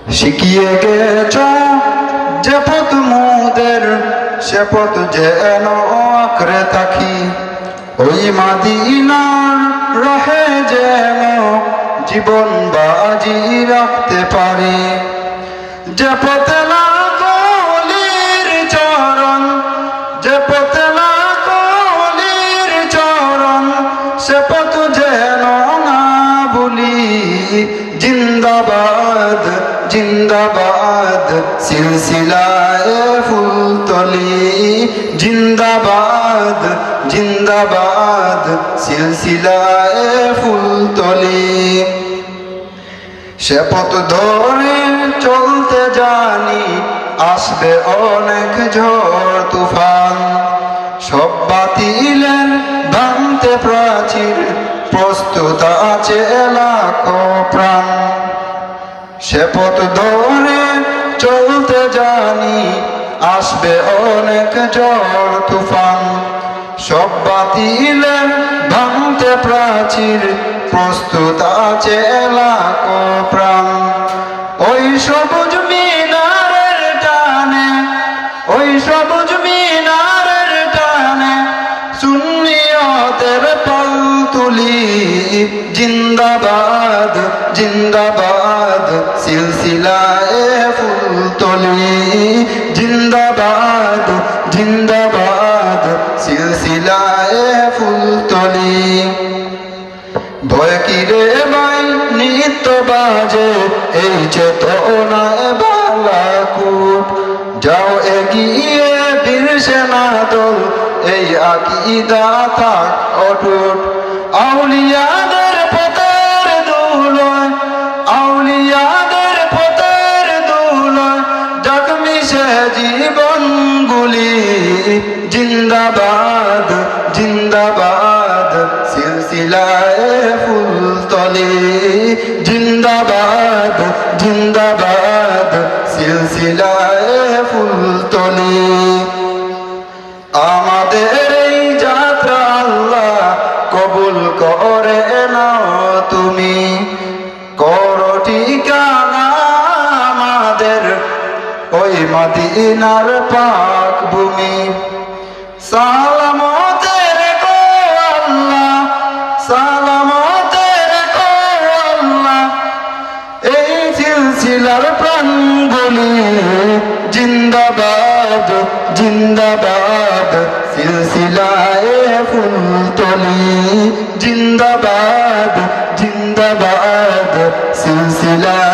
শিখিয়ে গেছ যে পথ মোদের, সে পথ যেন আঁকড়ে থাকি। ওই মাদিনার রাহে যেন জীবন বাজি রাখতে পারি। যে পথে লাকলির চরণ, যে পথে লাকলির চরণ, সে পথ যেন না ভুলি। জিন্দাবাদ জিন্দাবাদ সিলসিলায়ে ফুলতলি, জিন্দাবাদ জিন্দাবাদ সিলসিলায়ে ফুলতলি। সে পথ ধরে চলতে জানি, আসবে অনেক ঝড় তুফান। সব বাতিলের ভাঙতে প্রাচীর, প্রস্তুত আছে লাখো প্রাণ। সে পথ ধরে চলতে জানি, আসবে অনেক ঝড় তুফান। সব বাতিলের ভাঙতে প্রাচীর, প্রস্তুত আছে লাখো প্রাণ। ওই সবুজ মিনারের টানে, ওই সবুজ মিনারের টানে সুন্নিয়তের পাল তুলি। জিন্দাবাদ জিন্দাবাদ সিলসিলায়ে ফুলতলি, জিন্দাবাদ জিন্দাবাদ সিলসিলায়ে ফুলতলি। ভয় কি রে ভাই নিত্য বাজে, এই চেতনায় বালাকুট। যাও এগিয়ে বীর সেনা দল, এই আকীদা থাক অটুট। আউলিয়াদের পথের ধুলোয়, আউলিয়াদের পথের ধুলোয় যাক মিশে জীবনগুলি। জিন্দাবাদ জিন্দাবাদ সিলসিলায়ে ফুলতলি, জিন্দাবাদ জিন্দাবাদ সিলসিলায়ে ফুলতলি। আমাদের এই যাত্রা আল্লাহ কবুল করে নাও তুমি, করো ঠিকানা আমাদের ওই মদিনার পাক ভূমি। সালামতে রেখো আল্লাহ, সালামতে রেখো আল্লাহ এই সিলসিলার প্রাণগুলি। জিন্দাবাদ জিন্দাবাদ সিলসিলায়ে ফুলতলি, জিন্দাবাদ জিন্দাবাদ সিলসিলা।